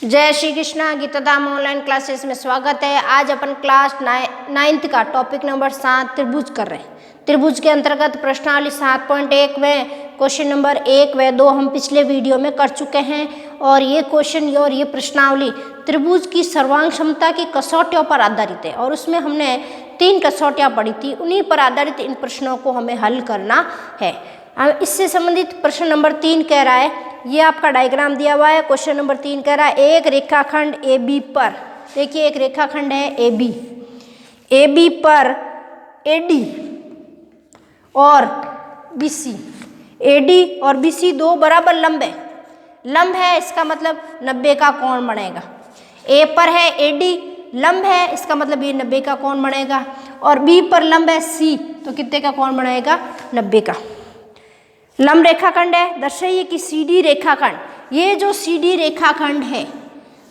जय Shri Krishna. गीताधाम online classes में स्वागत है। आज अपन क्लास 9th का टॉपिक नंबर 7 त्रिभुज कर रहे हैं। त्रिभुज के अंतर्गत प्रश्नावली 7.1 में क्वेश्चन नंबर 1 व 2 हम पिछले वीडियो में कर चुके हैं और ये क्वेश्चन और ये प्रश्नावली त्रिभुज की सर्वांग क्षमता की कसौटियों पर आधारित है और उसमें हमने 3 कसौटियाँ पढ़ी थी। उन्हीं पर आधारित इन प्रश्नों को हमें हल करना है। इससे संबंधित प्रश्न नंबर 3 कह रहा है, ये आपका डायग्राम दिया हुआ है। क्वेश्चन नंबर 3 कह रहा है, एक रेखाखंड AB पर, देखिए एक रेखाखंड है AB पर AD और BC, AD और BC दो बराबर लंब है, इसका मतलब 90 का कोण बनेगा। A पर है AD, लंब है, इसका मतलब ये 90 का कोण बनेगा। और B पर लंब है C, तो कितने का कोण बनेगा? 90 का। लंब रेखाखंड है, दर्शाइए कि CD रेखाखंड, ये जो CD रेखाखंड है,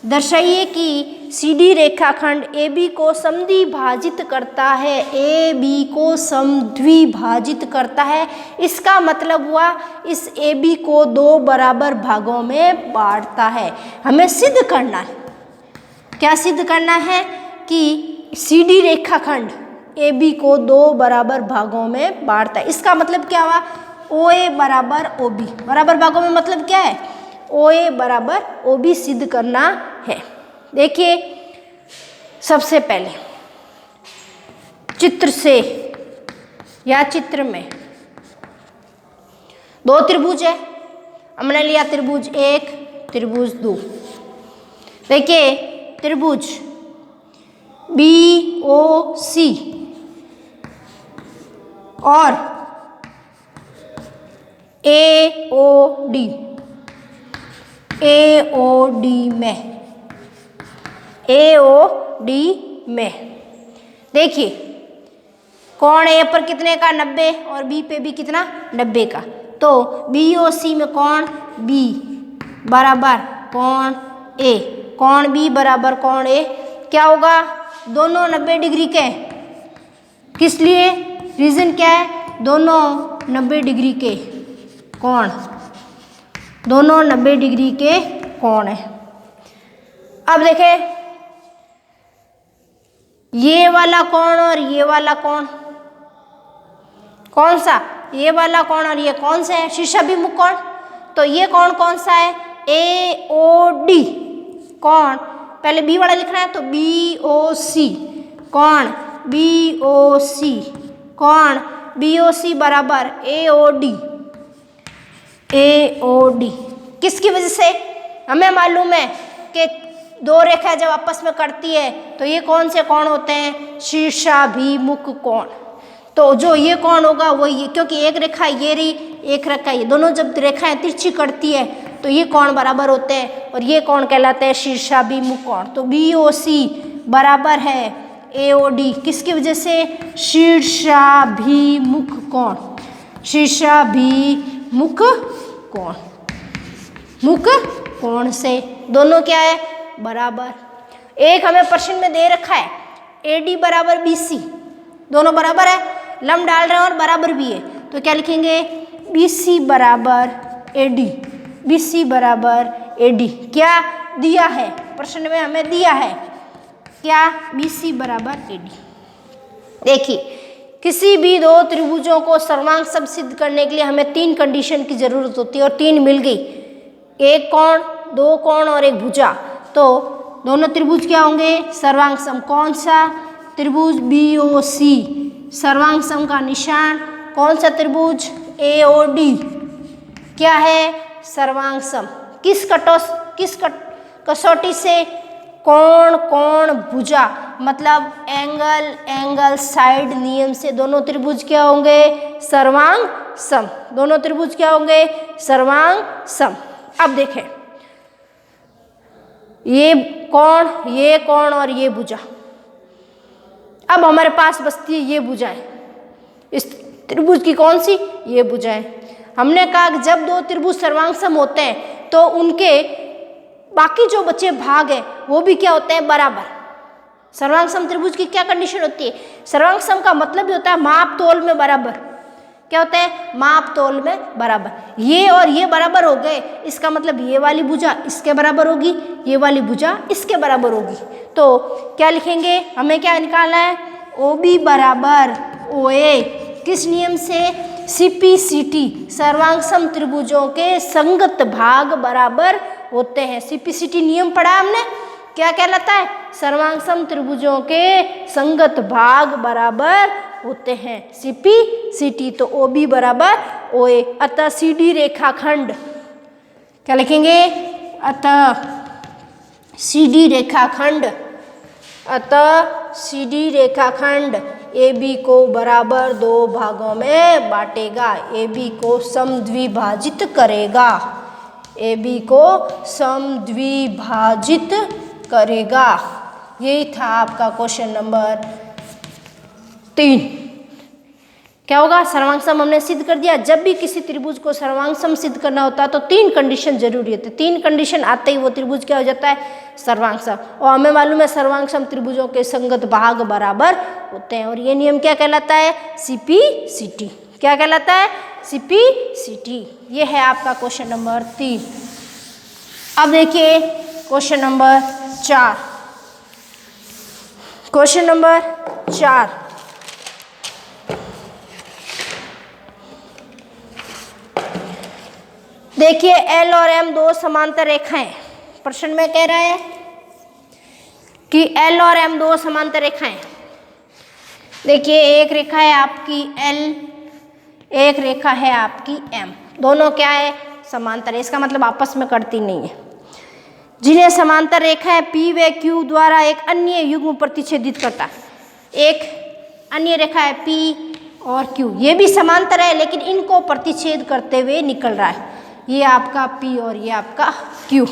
दर्शाइए कि CD रेखाखंड AB को समद्विभाजित करता है, AB को समद्विभाजित करता है। इसका मतलब हुआ इस AB को 2 बराबर भागों में बांटता है। हमें सिद्ध करना है, क्या सिद्ध करना है? कि CD रेखाखंड AB को 2 बराबर भागों में बांटता है। इसका मतलब क्या हुआ? OA बराबर OB, बराबर भागों में मतलब क्या है? OA बराबर OB सिद्ध करना है। देखिए सबसे पहले चित्र से या चित्र में 2 त्रिभुज है, हमने लिया त्रिभुज 1, त्रिभुज 2। देखिए त्रिभुज BOC और AOD में देखिए कोण A पर कितने का? 90 और B पे भी कितना? 90 का। तो BOC में कोण B बराबर कोण A, कोण B बराबर कोण A क्या होगा? दोनों 90 डिग्री के। किस लिए? रीजन क्या है? दोनों 90 डिग्री के कोण, दोनों 90 डिग्री के कोण है। अब देखें ये वाला कोण और ये वाला कोण, कौन सा? ये वाला कोण और ये कौन सा है? शीर्षाभिमुख कोण। तो ये कोण कौन सा है? AOD कोण। पहले B वाला लिखना है तो BOC कोण, BOC कोण BOC बराबर AOD। किसकी वजह से? हमें मालूम है कि 2 रेखा जब आपस में करती है तो ये कौन से कोण होते हैं? शीर्षाभिमुख कोण। तो जो ये कोण होगा वो ये, क्योंकि एक रेखा ये रही, एक रेखा ये, दोनों जब रेखाएं तिरछी करती है तो ये कोण बराबर होते हैं और ये कोण कहलाते हैं शीर्षाभिमुख कोण। तो BOC बराबर है AOD, किसकी वजह से? शीर्षाभिमुख कोण, शीर्षाभिमुख कोण, मुख कोण से दोनों क्या है? बराबर। एक हमें प्रश्न में दे रखा है AD बराबर BC, दोनों बराबर है, लंब डाल रहे हैं और बराबर भी है, तो क्या लिखेंगे? BC बराबर AD, BC बराबर AD। क्या दिया है प्रश्न में? हमें दिया है क्या? BC बराबर AD। देखिए किसी भी 2 त्रिभुजों को सर्वांग सम सिद्ध करने के लिए हमें 3 कंडीशन की जरूरत होती है और 3 मिल गई। एक कोण, 2 कोण और एक भुजा। तो दोनों त्रिभुज क्या होंगे? सर्वांग सम। कौन सा? त्रिभुज BOC सर्वांग सम का निशान। कौन सा त्रिभुज? AOD क्या है? सर्वांग सम। किस कसौटी से? कोण कोण भुजा, मतलब एंगल साइड नियम से दोनों त्रिभुज क्या होंगे? सर्वांग सम। दोनों त्रिभुज क्या होंगे? सर्वांग सम। अब देखें ये कोण और ये भुजा। अब हमारे पास बचती है ये भुजाएं। इस त्रिभुज की कौन सी? ये भुजाएं। हमने कहा कि जब 2 त्रिभुज सर्वांग सम होते हैं तो उनके बाकी जो बचे भाग है वो भी क्या होते हैं? बराबर। सर्वांग सम त्रिभुज की क्या कंडीशन होती है? सर्वांग सम का मतलब भी होता है माप तोल में बराबर। क्या होते हैं? माप तोल में बराबर। ये और ये बराबर हो गए, इसका मतलब ये वाली भुजा इसके बराबर होगी, ये वाली भुजा इसके बराबर होगी। तो क्या लिखेंगे? हमें क्या निकालना है? OB बराबर OA किस नियम से? CPCT सर्वांग त्रिभुजों के संगत भाग बराबर होते हैं। CPCT नियम पढ़ा हमने, क्या कहलाता है? सर्वांग त्रिभुजों के संगत भाग बराबर होते हैं, CPCT। तो OB बराबर OA। अतः CD रेखाखंड क्या लिखेंगे? अतः CD रेखाखंड, अतः CD रेखाखंड AB को बराबर 2 भागों में बांटेगा, AB को समद्विभाजित करेगा, AB को समद्विभाजित करेगा। यही था आपका क्वेश्चन नंबर 3। क्या होगा? सर्वांग सम हमने सिद्ध कर दिया। जब भी किसी त्रिभुज को सर्वांग सम सिद्ध करना होता है तो 3 कंडीशन जरूरी होती है। 3 कंडीशन आते ही वो त्रिभुज क्या हो जाता है? सर्वांग सम। और हमें मालूम है सर्वांग सम त्रिभुजों के संगत भाग बराबर होते हैं। और ये नियम क्या कहलाता है? CPCT। क्या कहलाता है? CPCT। ये है आपका क्वेश्चन नंबर 3। अब देखिए क्वेश्चन नंबर 4। क्वेश्चन नंबर 4 देखिए, L और M 2 समांतर रेखाएं। प्रश्न में कह रहा है कि L और M 2 समांतर रेखाएं। देखिए, एक रेखा है आपकी L, एक रेखा है आपकी M। दोनों क्या है? समांतर है। इसका मतलब आपस में कटती नहीं है। जिन्हें समांतर रेखा है P व Q द्वारा एक अन्य युग्म प्रतिच्छेदित करता है। एक अन्य रेखा है P और Q, ये भी समांतर है लेकिन इनको प्रतिच्छेद करते हुए निकल रहा है। ये आपका P और ये आपका Q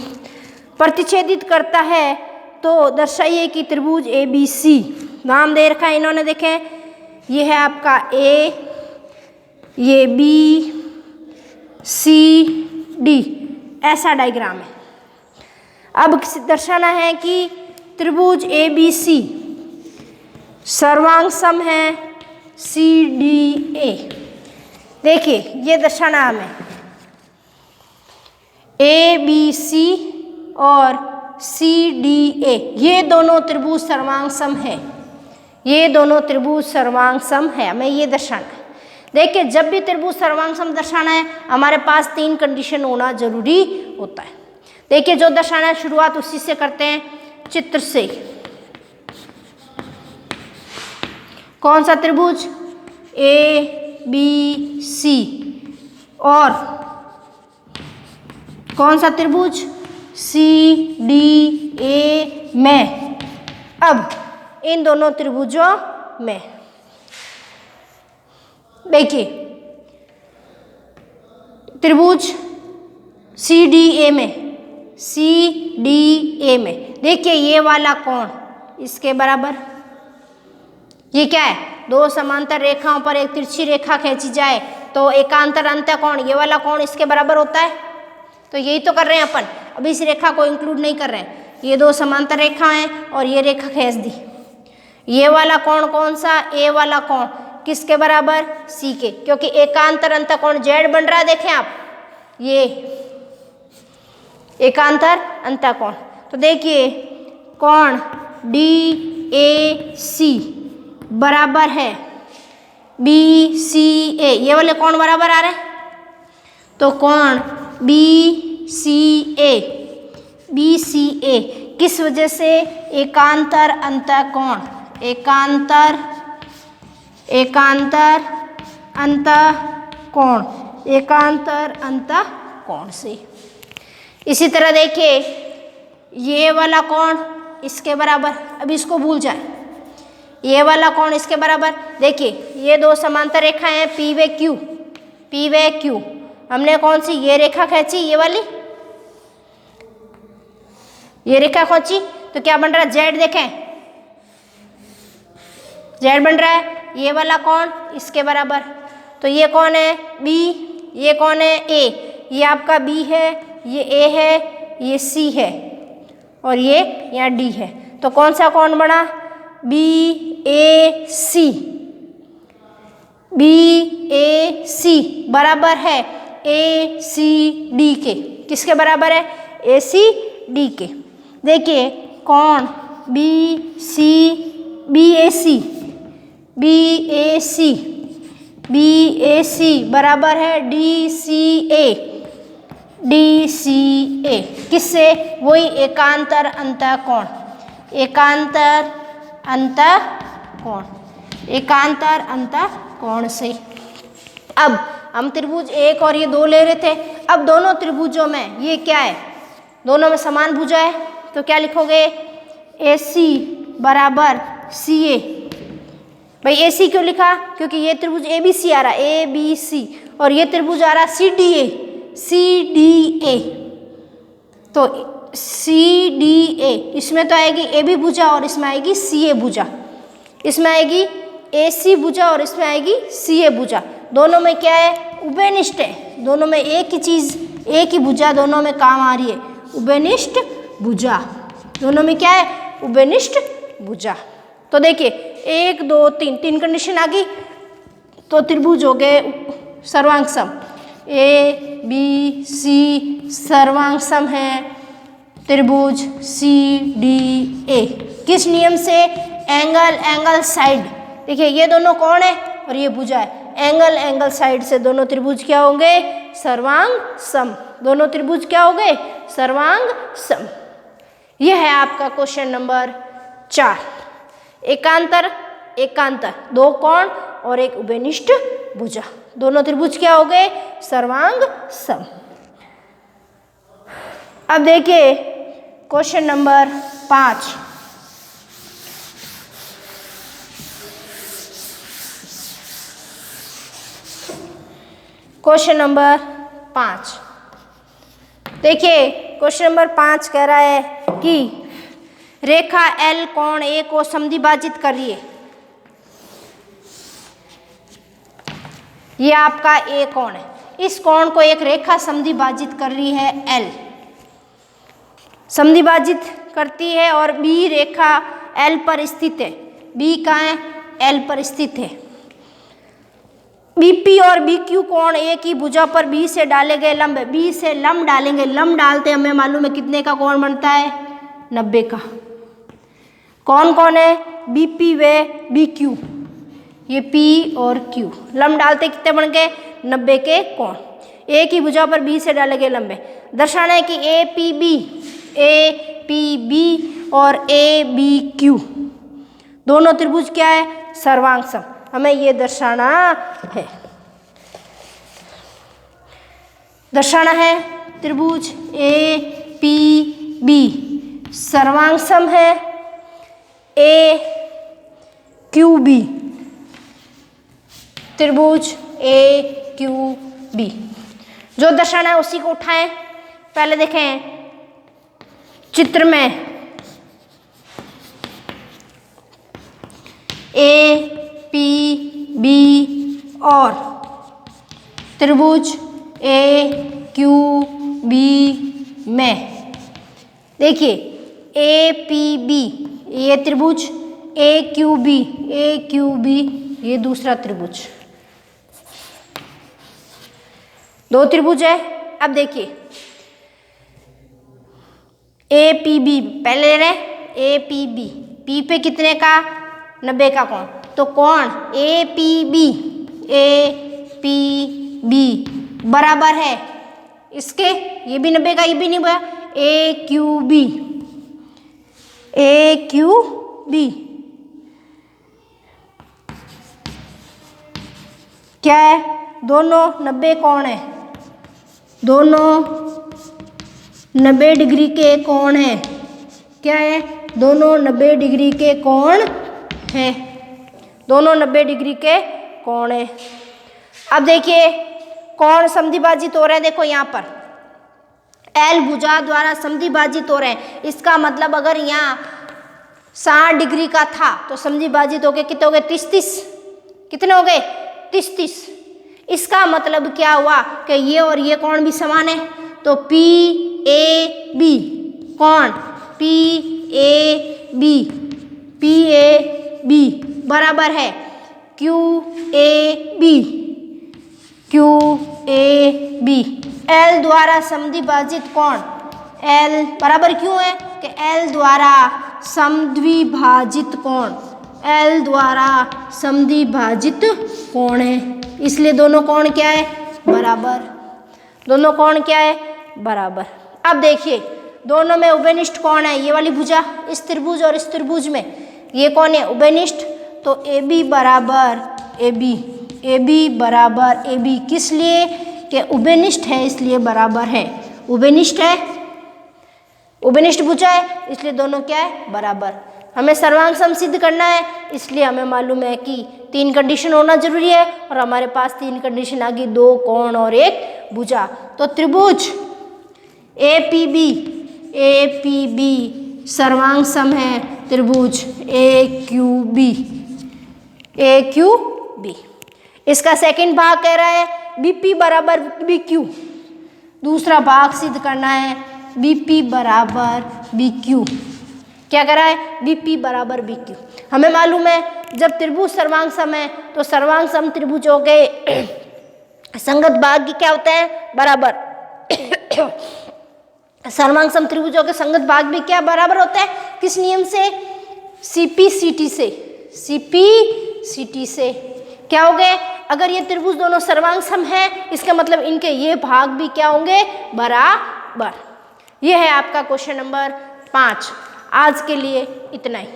प्रतिच्छेदित करता है। तो दर्शाइए कि त्रिभुज ABC, नाम दे रखा है इन्होंने, देखें ये है आपका A, ये B, C, D, ऐसा डायग्राम है। अब दर्शाना है कि त्रिभुज ABC सर्वांग सम है CDA। देखिए, ये दर्शाना हमें ABC और CDA, ये दोनों त्रिभुज सर्वांग सम है। ये दोनों त्रिभुज सर्वांग सम है, हमें ये दर्शाना है। देखिए, जब भी त्रिभुज सर्वांग सम दर्शाना है हमारे पास 3 कंडीशन होना जरूरी होता है। देखिए, जो दर्शाना है शुरुआत उसी से करते हैं, चित्र से। कौन सा त्रिभुज? ABC। और कौन सा त्रिभुज? CDA में। अब इन दोनों त्रिभुजों में देखिए, त्रिभुज CDA में देखिए, ये वाला कोण इसके बराबर। ये क्या है? 2 समांतर रेखाओं पर एक तिरछी रेखा खींची जाए तो एकांतर अंतःकोण, ये वाला कोण इसके बराबर होता है। तो यही तो कर रहे हैं अपन, अभी इस रेखा को इंक्लूड नहीं कर रहे हैं। ये 2 समांतर रेखा हैं और ये रेखा खींच दी। ये वाला कोण कौन सा? A वाला कोण किसके बराबर? C के, क्योंकि एकांतर अंतःकोण Z बन रहा है। देखें आप, ये एकांतर अंतःकोण। तो देखिए, कोण DAC बराबर है BCA। ये वाले कोण बराबर आ रहे हैं, तो कोण BCA किस वजह से? एकांतर अंतःकोण, एकांतर अंतःकोण से। इसी तरह देखिए, ये वाला कोण इसके बराबर, अभी इसको भूल जाए, ये वाला कोण इसके बराबर। देखिए, ये 2 समांतर रेखाएं हैं P व Q। हमने कौन सी? ये रेखा खींची, ये वाली, ये रेखा खींची, तो क्या बन रहा है? Z। देखें, Z बन रहा है। ये वाला कोण इसके बराबर, तो ये कौन है? B, ये कौन है? A। ये आपका B है, ये A है, ये C है और ये यहाँ D है। तो कौन सा कोण बना? BAC। BAC बराबर है ACD के। किसके बराबर है? ACD के। देखिए कौन BAC बराबर है DCA किससे? वही एकांतर अंतःकोण, एकांतर अंतःकोण से। अब हम त्रिभुज 1 और ये 2 ले रहे थे। अब दोनों त्रिभुजों में ये क्या है? दोनों में समान भुजा है, तो क्या लिखोगे? AC बराबर CA। भाई AC क्यों लिखा? क्योंकि ये त्रिभुज ABC आ रहा है, ABC, और ये त्रिभुज आ रहा CDA। तो CDA इसमें तो आएगी AB भुजा और इसमें आएगी CA भुजा, इसमें आएगी AC भुजा और इसमें आएगी CA भुजा। दोनों में क्या है? उभयनिष्ठ है। दोनों में एक ही चीज, एक ही भुजा दोनों में काम आ रही है, उभयनिष्ठ भुजा। दोनों में क्या है? उभयनिष्ठ भुजा। तो देखिए 1 2 3 कंडीशन आ गई, तो त्रिभुज हो गए सर्वांग सम। ABC सर्वांग है त्रिभुज CDA। किस नियम से? Angle side. देखिए ये दोनों कौन है और ये भुजा है, एंगल साइड से दोनों त्रिभुज क्या होंगे? सर्वांग सम। दोनों त्रिभुज क्या हो गए? सर्वांग सम। यह है आपका क्वेश्चन नंबर 4। एकांतर दो कोण और एक उभयनिष्ठ भुजा, दोनों त्रिभुज क्या हो गए? सर्वांग सम। अब देखिए क्वेश्चन नंबर 5। क्वेश्चन नंबर 5 देखिए, क्वेश्चन नंबर 5 कह रहा है कि रेखा L कोण A को समद्विभाजित कर रही है। ये आपका A कोण है, इस कोण को एक रेखा समद्विभाजित कर रही है L, समद्विभाजित करती है और B रेखा L पर स्थित है। B कहाँ है? L पर स्थित है। BP और BQ कोण A की भुजा पर B से डाले गए लंब है। B से लंब डालेंगे, लंब डालते हमें मालूम है कितने का कोण बनता है? 90 का। कौन कौन है? BP व BQ, ये P और Q। लंब डालते कितने बन गए? 90 के कोण। A की भुजा पर B से डाले गए लंब है। दर्शाना है कि APB और ABQ दोनों त्रिभुज क्या है? सर्वांग सम। हमें ये दर्शाना है त्रिभुज APB सर्वांग सम है AQB, त्रिभुज AQB। जो दर्शाना है उसी को उठाएं। पहले देखें चित्र में APB और त्रिभुज AQB में देखिए APB ये त्रिभुज, AQB ये दूसरा त्रिभुज, दो त्रिभुज है। अब देखिए APB पहले ले रहे, APB P पे कितने का? 90 का कोण। तो कोण APB बराबर है इसके, ये भी 90 का, ये भी नहीं हुआ, AQB क्या है? दोनों 90 कोण है, दोनों 90 डिग्री के कोण है। क्या है? दोनों 90 डिग्री के कोण है, दोनों 90 डिग्री के कोण है। अब देखिए कोण समद्विभाजित हो रहे हैं। देखो यहाँ पर L भुजा द्वारा समद्विभाजित हो रहे हैं। इसका मतलब अगर यहाँ 60 डिग्री का था तो समद्विभाजित हो गए कितने हो गए? 30। कितने हो गए? 30। इसका मतलब क्या हुआ कि ये और ये कोण भी समान है। तो PAB कोण PAB बराबर है Q A B, Q A B. L द्वारा समद्विभाजित कोण, एल बराबर क्यों है कि एल द्वारा समद्विभाजित कोण, एल द्वारा समद्विभाजित कोण है, इसलिए दोनों कोण क्या है, बराबर। दोनों कोण क्या है, बराबर। अब देखिए दोनों में उभयनिष्ठ कौन है, ये वाली भुजा इस त्रिभुज और इस त्रिभुज में ये कौन है, उभयनिष्ठ। तो ए बी बराबर ए बी, ए बी बराबर ए बी, किस लिए कि उभयनिष्ठ है इसलिए बराबर है, उभयनिष्ठ है, उभयनिष्ठ भुजा है इसलिए दोनों क्या है, बराबर। हमें सर्वांग सम सिद्ध करना है इसलिए हमें मालूम है कि 3 कंडीशन होना जरूरी है और हमारे पास 3 कंडीशन आ गई, 2 कोण और 1 भुजा। तो त्रिभुज ए पी बी सर्वांग सम है त्रिभुज ए क्यू बी। इसका सेकंड भाग कह रहा है बीपी बराबर बी क्यू, दूसरा भाग सिद्ध करना है बीपी बराबर बी क्यू। क्या कह रहा है, बीपी बराबर बी क्यू। हमें मालूम है जब त्रिभुज सर्वांग सम है तो सर्वांग सम त्रिभुजों के संगत भाग क्या होता है, बराबर। सर्वांग सम त्रिभुजों के संगत भाग भी क्या बराबर होता है, किस नियम से, सीपी सीटी से, सीपी सीटी से। क्या हो गए, अगर ये त्रिभुज दोनों सर्वांग सम है इसका मतलब इनके ये भाग भी क्या होंगे, बराबर। ये है आपका क्वेश्चन नंबर 5। आज के लिए इतना ही।